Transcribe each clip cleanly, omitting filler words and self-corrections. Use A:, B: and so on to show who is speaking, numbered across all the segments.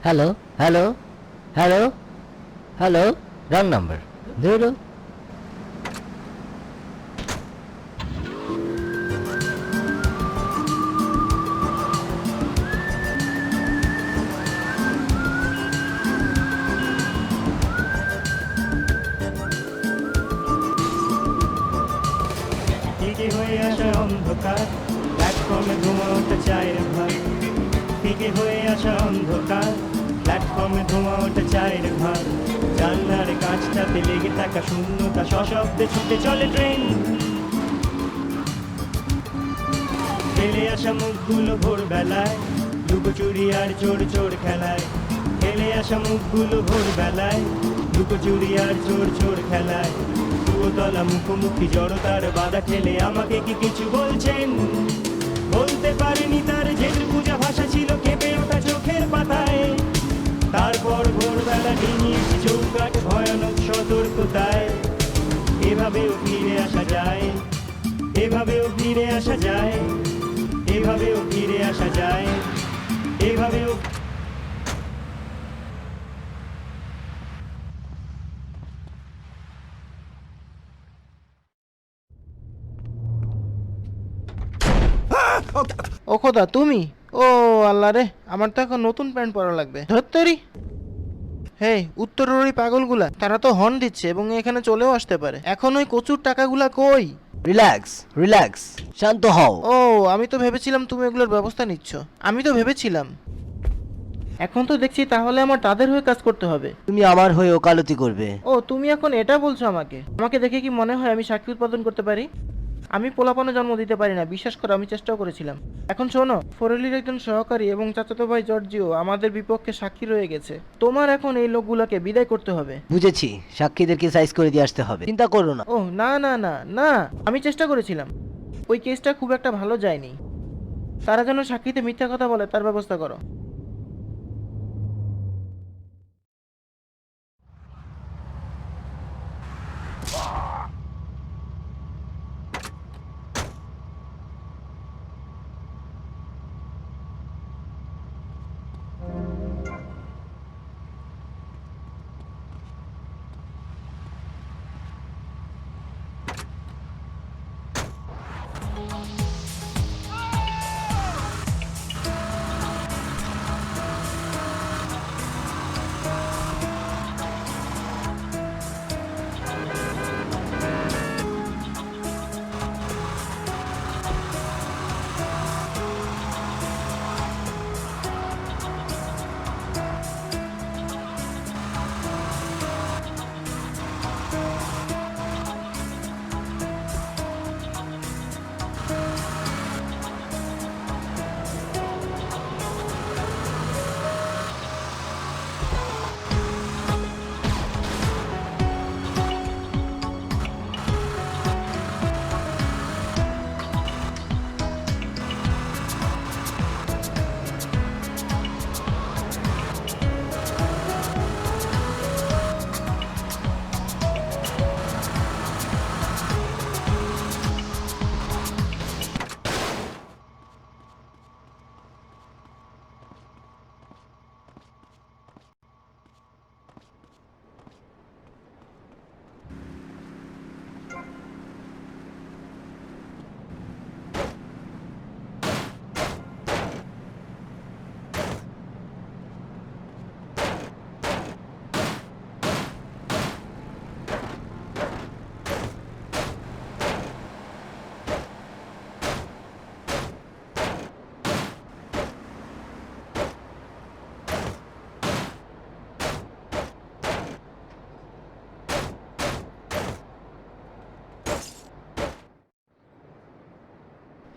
A: Hello, hello, hello, hello, wrong number ধরো।
B: ফিকে হয়ে আসা অন্ধকার, প্ল্যাটফর্মে ধোঁয়া ওঠা চায়ের ভার। ফিকে হয়ে আসা অন্ধকার, প্ল্যাটফর্মে ধোঁয়া ওঠা চায়ের ভার। জানলার কাঁচটাতে লেগে থাকা শূন্যতা, সশব্দে ছুটে চলে ট্রেন। ফেলে আসা মুখগুলো ভোরবেলায়, লুকোচুরি আর চোর চোর খেলায়। ফেলে আসা মুখগুলো ভোরবেলায়, লুকোচুরি আর চোর চোর খেলায়। দুতলা মুখোমুখি জড়তার বাধা ঠেলে আমাকে কি কিছু বলছেন? বলতে পারেনি তার জেল পূজা ভাষা ছিল কেঁপে ওঠা চোখের পাতায়। তারপর ভোরবেলা ডিঙিয়েছি চৌকাঠ ভয়ানক সতর্কতায়। এভাবেও ফিরে আসা যায়, এভাবেও ফিরে আসা যায়, এভাবেও ফিরে আসা যায়, এভাবেও।
C: ও খোদা, তুমি? ও আল্লাহ রে, আমার তো এখন নতুন প্যান্ট পরা লাগবে। ধত্তেরি। হেই, উত্তরের ওই পাগলগুলা, তারা তো হর্ন দিচ্ছে এবং এখানে চলেও আসতে পারে। এখন ওই কচুর টাকাগুলা কই?
A: রিল্যাক্স, রিল্যাক্স, শান্ত হও।
C: ও, আমি তো ভেবেছিলাম তুমি এগুলোর ব্যবস্থা নিচ্ছ। আমি তো ভেবেছিলাম। এখন তো দেখছি তাহলে আমার তাদের হয়ে কাজ করতে হবে।
A: তুমি আমার হয়ে ওকালতি করবে।
C: ও, তুমি এখন এটা বলছো আমাকে? আমাকে দেখে কি মনে হয় আমি সাক্ষী উৎপাদন করতে পারি? আমি পোলাপানে জন্ম দিতে পারি না, বিশ্বাস করো, আমি চেষ্টাও করেছিলাম। এখন শোনো, ফরেলির একজন সহকারী এবং চাচাতো ভাই জর্জিও আমাদের বিপক্ষে সাক্ষী রয়ে গেছে। তোমার এখন এই লোকগুলোকে বিদায় করতে হবে।
A: বুঝেছি, সাক্ষীদেরকে সাইজ করে দিয়ে আসতে হবে, চিন্তা করো না।
C: ওহ না না না না, আমি চেষ্টা করেছিলাম। ওই কেসটা খুব একটা ভালো যায়নি। তারা যেন সাক্ষীতে মিথ্যা কথা বলে তার ব্যবস্থা করো।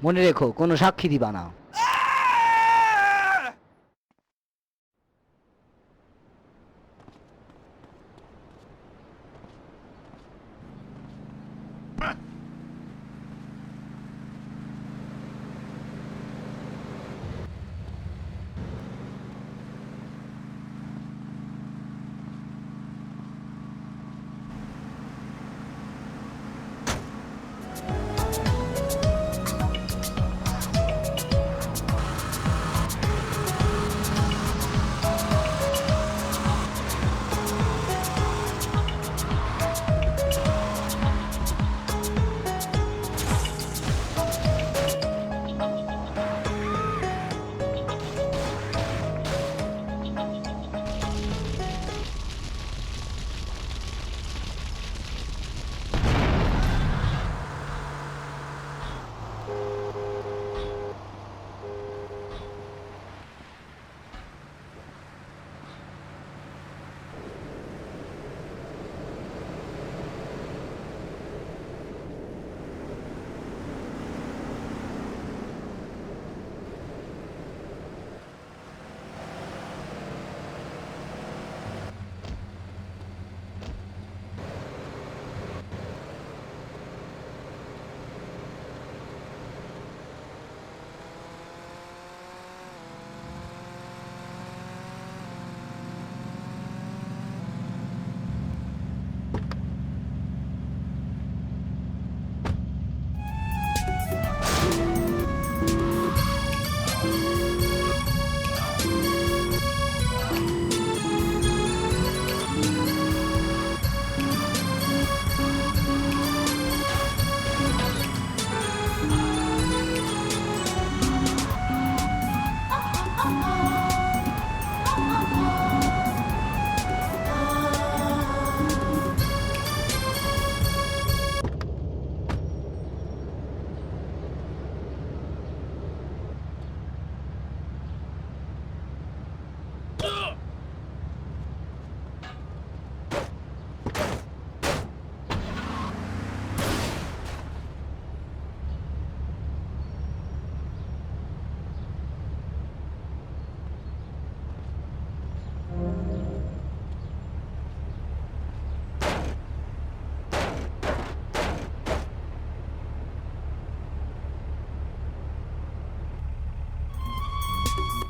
A: মনে রেখো, কোনো সাক্ষী দিবা না।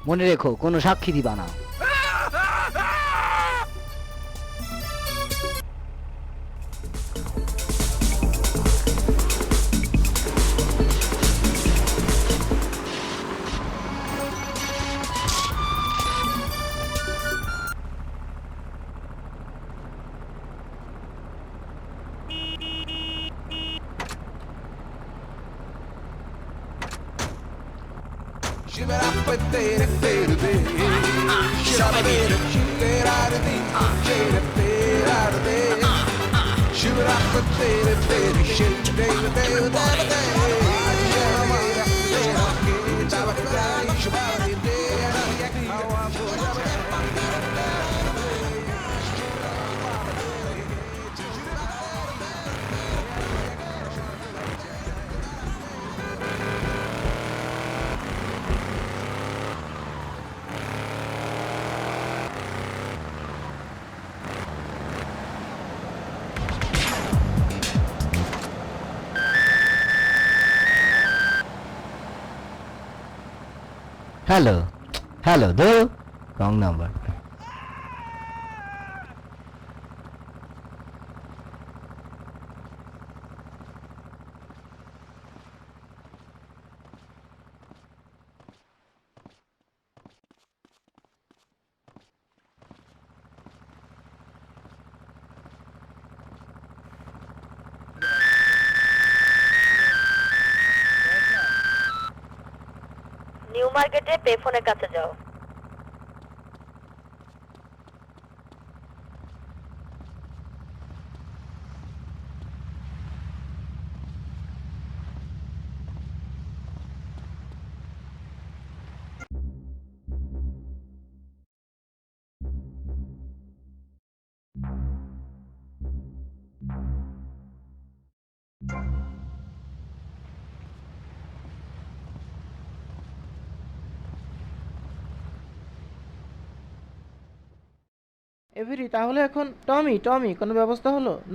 A: মনে রেখো কোনো সাক্ষী দিবা না। হ্যালো হ্যালো দো রং নাম্বার।
D: নিউ মার্কেটে পেফোনের কাছে যাও।
C: এভরি, তাহলে এখন টমি টমি কোনো ব্যবস্থা হলো না?